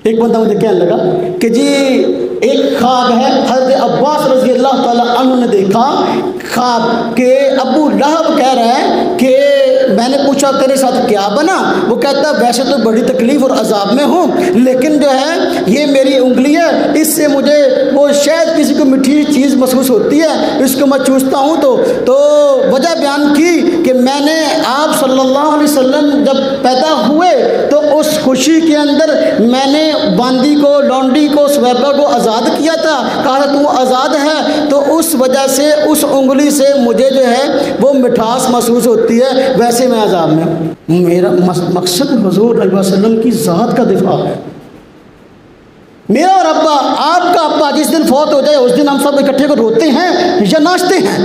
एक बंदा मुझे कहने लगा कि जी एक ख्वाब है, हज़रत अब्बास रज़ी अल्लाह ताला अन्हु ने देखा ख्वाब के अबू लहब कह रहा है कि मैंने पूछा तेरे साथ क्या बना? वो कहता वैसे तो बड़ी तकलीफ़ और अजाब में हूँ, लेकिन जो है ये मेरी उंगली है, इससे मुझे वो शायद किसी को मीठी चीज़ महसूस होती है, इसको मैं चूसता हूँ। तो वजह बयान की कि मैंने आप सल्लल्लाहु अलैहि वसल्लम जब पैदा हुए तो उस खुशी के अंदर मैंने बांदी को, लौंडी को, स्वैबा को आज़ाद किया था, कहा तू आज़ाद है, तो उस वजह से उस उंगली से मुझे जो है वो मिठास महसूस होती है, वैसे मैं अज़ाब में हूँ। मेरा मकसद हुज़ूर सल्लल्लाहु अलैहि वसल्लम की ज़ात का दिफा है। मेरा और अब्बा, आपका अब्बा जिस दिन फौत हो जाए उस दिन हम सब इकट्ठे को रोते हैं या नाचते हैं?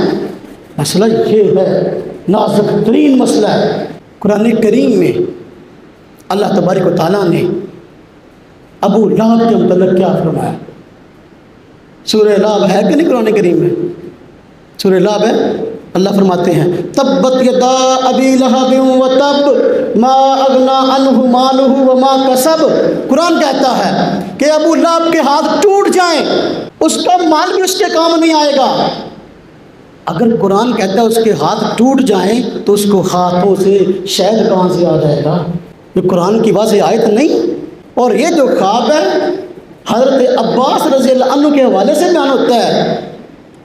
मसला ये है, नाजुक तरीन मसला है। कुरान करीम में अल्लाह तबारक व तआला ने अबू लहब के मुतल्लिक़ क्या फरमाया? सूरह लहब है कि नहीं कुरान करीम में? सूरह लहब है। अल्लाह फरमाते हैं तब्बत यदा अबी लहब व तब मा अगना अन्हु मालुहु व मा कसब। कुरान कहता है कि अबू लहब के हाथ टूट जाएं, उसका माल भी उसके काम नहीं आएगा। अगर कुरान कहता है उसके हाथ टूट जाएं तो उसको हाथों से शहद कहाँ से आ जाएगा? ये कुरान की वाज़ेह आयत नहीं। और ये जो ख्वाब है हज़रत अब्बास रज़ी अल्लाह अन्हु के हवाले से बयान होता है।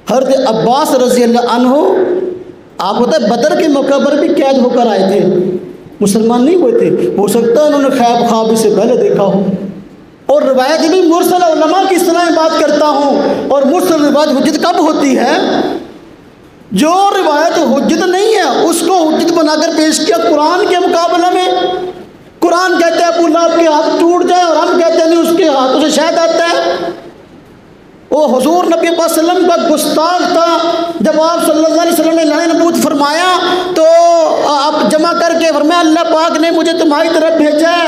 हज़रत अब्बास रज़ी अल्लाह अन्हु आप होता है बदर के मौके पर भी कैद होकर आए थे, मुसलमान नहीं हुए थे। हो सकता है उन्होंने ख्वाब इससे पहले देखा हो। और रिवायत भी मुरसल उलमा की इस तरह बात करता हूँ। और मुरसल रिवायत हुज्जत कब होती है? जो रिवायत हुज्जत नहीं है उसको हुज्जत बनाकर पेश किया कुरान के मुकाबले में। कुरान कहते हैं अबू लहब के हाथ टूट जाए और हम कहते हैं नहीं उसके हाथों से शहद आता है। वो हुजूर नबी पाक सल्लल्लाहु अलैहि वसल्लम का गुस्ताख था। जब आप सल्लल्लाहु अलैहि वसल्लम ने लाने नबूत फरमाया तो आप जमा करके फरमाया अल्लाह पाक ने मुझे तुम्हारी तरफ भेजा है,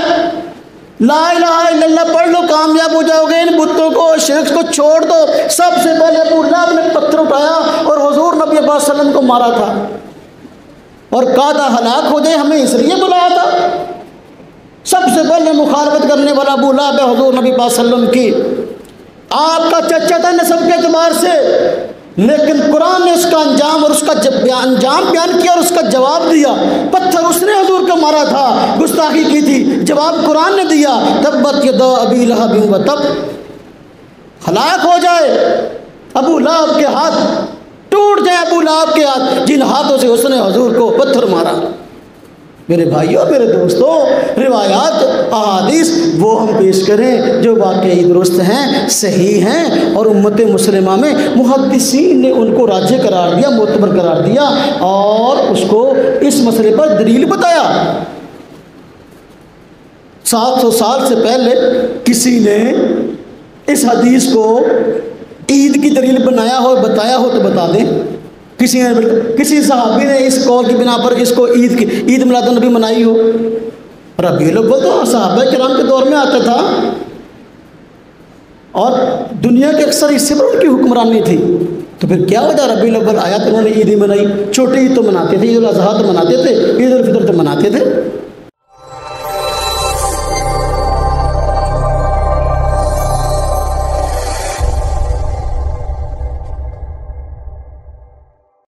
ला इलाहा इल्लल्लाह पढ़ लो कामयाब हो जाओगे, इन बुतों को शिर्क को छोड़ दो। सबसे पहले अबू लहब ने पत्थर उठाया और हुजूर नबी पाक सल्लल्लाहु अलैहि वसल्लम को मारा था और कहा था हलाक हो जाए, हमें इसलिए बुलाया था। सबसे पहले मुखालफत करने वाला अबू लहब है हुजूर नबी पाक सल्लल्लाहु अलैहि वसल्लम की। आपका चचा था नस्ब के एतबार से, लेकिन कुरान ने उसका अंजाम और उसका अंजाम बयान किया और उसका जवाब दिया। पत्थर उसने हुजूर को मारा था, गुस्ताखी की थी, जवाब कुरान ने दिया तब्बत यदा अबी लहब व तब, हलाक हो जाए अबू लहब के हाथ, टूट जाए अबू लहब के हाथ जिन हाथों से उसने हुजूर को पत्थर मारा। मेरे भाइयों, मेरे दोस्तों, रिवायात अहादीस वो हम पेश करें जो वाकई दुरुस्त हैं, सही हैं और उम्मत मुस्लिमा में मुहद्दिसीन ने उनको राज्य करार दिया, मोतबर करार दिया और उसको इस मसले पर दलील बताया। 700 साल से पहले किसी ने इस हदीस को ईद की दलील बनाया हो, बताया हो तो बता दें। किसी सहाबी ने इस कौल की बिना पर इसको ईद मिलाद नबी मनाई हो। रबीउल अव्वल तो सहाबा किराम के दौर में आता था और दुनिया के अक्सर हिस्से पर उनकी हुक्मरानी थी, तो फिर क्या वजह रबीउल अव्वल आया तो उन्होंने ईद ही मनाई? छोटी ईद तो मनाते थे, ईद उल अज़हा तो मनाते थे, ईद उल फितर